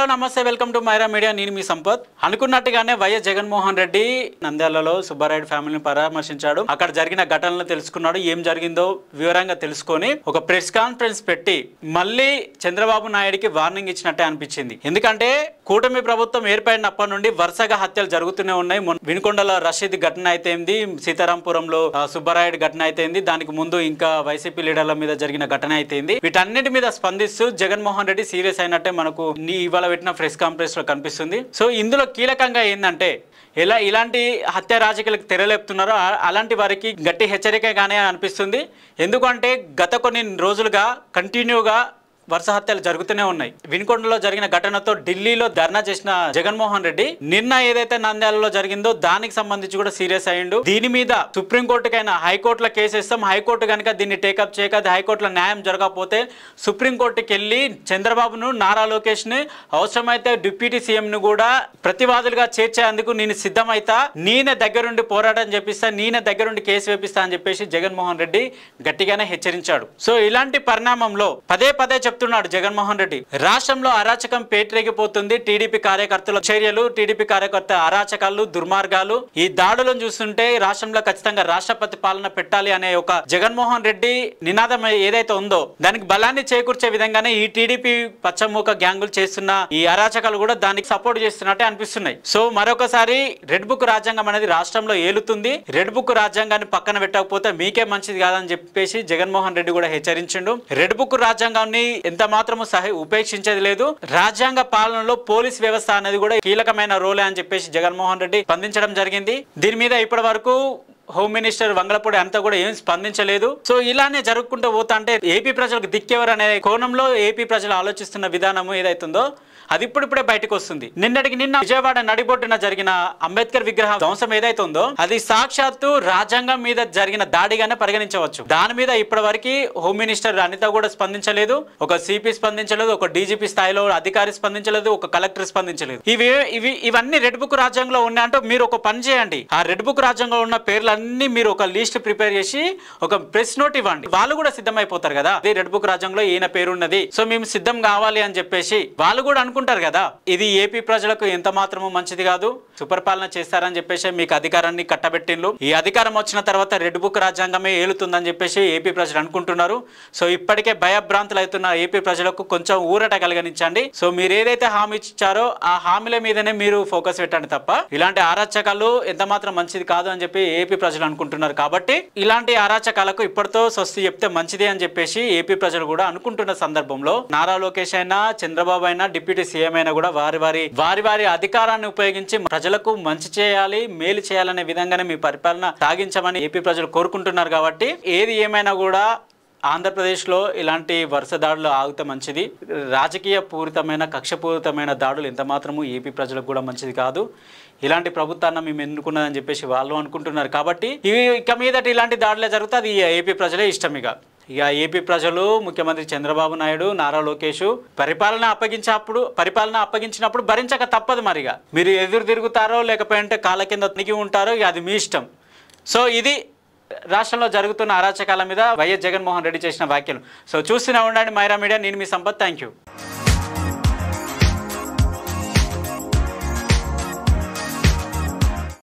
hello నమస్తే welcome to Myra media నేను మీ సంపత్ అనుకున్నట్టుగానే వైఎస్ జగన్మోహన్ రెడ్డి నంద్యాలలో సుబ్బారాయుడు ఫ్యామిలీని పరామర్శించాడు అక్కడ జరిగిన ఘటనలను తెలుసుకున్నాడు ఏం జరిగిందో వివరంగా తెలుసుకొని ఒక ప్రెస్ కాన్ఫరెన్స్ పెట్టి మళ్ళీ చంద్రబాబు నాయుడుకి వార్నింగ్ ఇచ్చినట్టే అనిపించింది ఎందుకంటే కూటమి ప్రభుత్వం ఏర్పడినప్పటి నుండి వరుసగా హత్యలు జరుగుతూనే ఉన్నాయి వినుకొండలో రషీద్ ఘటన అయితేంది సీతారాంపురంలో సుబ్బారాయుడు ఘటన అయితేంది దానికి ముందు ఇంకా వైసీపీ లీడర్ల మీద జరిగిన ఘటన అయితేంది వీటన్నిటి మీద స్పందిస్తూ జగన్మోహన్ రెడ్డి సీరియస్ అయినట్టే మనకు ఇవాళ పెట్టిన ప్రెస్ కాన్ఫరెన్స్ లో కనిపిస్తుంది సో ఇందులో కీలకంగా ఏంటంటే ఇలాంటి హత్య రాజకీయాలకు తెరలేపుతున్నారో అలాంటి వారికి గట్టి హెచ్చరికగానే అనిపిస్తుంది ఎందుకంటే గత కొన్ని రోజులుగా కంటిన్యూగా వరుస హత్యలు జరుగుతూనే ఉన్నాయి వినుకొండలో జరిగిన ఘటనతో ఢిల్లీలో ధర్నా చేసిన జగన్మోహన్ రెడ్డి నిన్న ఏదైతే నంద్యాలలో జరిగిందో దానికి సంబంధించి కూడా సీరియస్ అయ్యిండు దీని మీద సుప్రీంకోర్టుకైనా హైకోర్టులో కేసు ఇస్తాం హైకోర్టు కనుక దీన్ని టేకప్ చేయక హైకోర్టులో న్యాయం జరగకపోతే సుప్రీంకోర్టుకి వెళ్ళి చంద్రబాబును నారా లోకేష్ ని అవసరమైతే డిప్యూటీ సీఎం ను కూడా ప్రతివాదులుగా చేర్చేందుకు నేను సిద్ధమైతా నేనే దగ్గరుండి పోరాటం చేపిస్తా నేనే దగ్గరుండి కేసు వేపిస్తా అని చెప్పేసి జగన్మోహన్ రెడ్డి గట్టిగానే హెచ్చరించాడు సో ఇలాంటి పరిణామంలో పదే చెప్తున్నాడు జగన్మోహన్ రెడ్డి రాష్ట్రంలో అరాచకం పేటరేగిపోతుంది టీడీపీ కార్యకర్తల చర్యలు టీడీపీ కార్యకర్త అరాచకాలు దుర్మార్గాలు ఈ దాడులను చూస్తుంటే రాష్ట్రంలో ఖచ్చితంగా రాష్ట్రపతి పాలన పెట్టాలి అనే ఒక జగన్మోహన్ రెడ్డి నినాదం ఏదైతే ఉందో దానికి బలాన్ని చేకూర్చే విధంగానే ఈ టీడీపీ పచ్చమూక గ్యాంగులు చేస్తున్న ఈ అరాచకాలు కూడా దానికి సపోర్ట్ చేస్తున్నట్టే అనిపిస్తున్నాయి సో మరొకసారి రెడ్ బుక్ రాజ్యాంగం అనేది రాష్ట్రంలో ఏలుతుంది రెడ్ బుక్ రాజ్యాంగాన్ని పక్కన పెట్టకపోతే మీకే మంచిది కాదని చెప్పేసి జగన్మోహన్ రెడ్డి కూడా హెచ్చరించిండు రెడ్ బుక్ రాజ్యాంగాన్ని ఎంత మాత్రము ఉపేక్షించేది లేదు రాజ్యాంగ పాలనలో పోలీస్ వ్యవస్థ అనేది కూడా కీలకమైన రోలే అని చెప్పేసి జగన్మోహన్ రెడ్డి స్పందించడం జరిగింది దీని మీద ఇప్పటి వరకు హోమ్ మినిస్టర్ వంగలపూడి అంతా కూడా ఏం స్పందించలేదు సో ఇలానే జరుగుకుంటూ పోతా అంటే ఏపీ ప్రజలకు దిక్కెవరు అనే కోణంలో ఏపీ ప్రజలు ఆలోచిస్తున్న విధానం ఏదైతుందో అది ఇప్పుడిప్పుడే బయటకు వస్తుంది నిన్నటికి నిన్న విజయవాడ నడిబొడ్డున జరిగిన అంబేద్కర్ విగ్రహ ధ్వంసం ఏదైతే ఉందో అది సాక్షాత్తు రాజ్యాంగం మీద జరిగిన దాడిగానే పరిగణించవచ్చు దాని మీద ఇప్పటి వరకు హోమ్ మినిస్టర్ అనిత కూడా స్పందించలేదు ఒక సిపి స్పందించలేదు ఒక డీజీపీ స్థాయిలో అధికారి స్పందించలేదు ఒక కలెక్టర్ స్పందించలేదు ఇవన్నీ రెడ్ బుక్ రాజ్యాంగంలో ఉన్నాయంటే మీరు ఒక పని చేయండి ఆ రెడ్ బుక్ రాజ్యాంగంలో ఉన్న పేర్లన్నీ మీరు ఒక లిస్ట్ ప్రిపేర్ చేసి ఒక ప్రెస్ నోట్ ఇవ్వండి వాళ్ళు కూడా సిద్ధమైపోతారు కదా అది రెడ్ బుక్ రాజ్యాంగంలో ఈయన పేరున్నది సో మేము సిద్ధం కావాలి అని చెప్పేసి వాళ్ళు కూడా అనుకుంటారు కదా ఇది ఏపీ ప్రజలకు ఎంత మాత్రము మంచిది కాదు సుపరిపాలన చేస్తారని చెప్పేసి మీకు అధికారాన్ని కట్టబెట్టిండ్రు ఈ అధికారం వచ్చిన తర్వాత రెడ్ బుక్ రాజ్యాంగమే ఏలుతుందని చెప్పేసి ఏపీ ప్రజలు అనుకుంటున్నారు సో ఇప్పటికే భయభ్రాంతులు అవుతున్న ఏపీ ప్రజలకు కొంచెం ఊరట కలిగనించండి సో మీరు ఏదైతే హామీ ఇచ్చారో ఆ హామీల మీదనే మీరు ఫోకస్ పెట్టండి తప్ప ఇలాంటి అరాచకాలు ఎంత మాత్రం మంచిది కాదు అని చెప్పి ఏపీ ప్రజలు అనుకుంటున్నారు కాబట్టి ఇలాంటి అరాచకాలకు ఇప్పటితో స్వస్తి చెప్తే మంచిది అని చెప్పేసి ఏపీ ప్రజలు కూడా అనుకుంటున్న సందర్భంలో నారా లోకేష్ అయినా చంద్రబాబు అయినా డిప్యూటీ సీఎం అయినా కూడా వారి అధికారాన్ని ఉపయోగించి ప్రజలకు మంచి చేయాలి మేలు చేయాలనే విధంగానే మీ పరిపాలన సాగించమని ఏపీ ప్రజలు కోరుకుంటున్నారు కాబట్టి ఏది ఏమైనా కూడా ఆంధ్రప్రదేశ్లో ఇలాంటి వరుస దాడులు ఆగితే మంచిది రాజకీయ పూరితమైన కక్షపూరితమైన దాడులు ఎంత మాత్రము ఏపీ ప్రజలకు కూడా మంచిది కాదు ఇలాంటి ప్రభుత్వాన్ని మేము ఎన్నుకున్నదని చెప్పేసి వాళ్ళు అనుకుంటున్నారు కాబట్టి ఇక మీదట ఇలాంటి దాడులే జరిగితే అది ఏపీ ప్రజలే ఇష్టం ఇక ఏపీ ప్రజలు ముఖ్యమంత్రి చంద్రబాబు నాయుడు నారా లోకేష్ పరిపాలన అప్పగించినప్పుడు భరించక తప్పదు మరిగా మీరు ఎదురు తిరుగుతారో లేకపోతే కాళ్ళ కింద తిరిగి ఉంటారో అది మీ ఇష్టం సో ఇది రాష్ట్రంలో జరుగుతున్న అరాచకాల మీద వైఎస్ జగన్మోహన్ రెడ్డి చేసిన వ్యాఖ్యలు సో చూస్తూనే ఉండండి మైరా మీడియా నేను మీ సంపత్ థ్యాంక్ యూ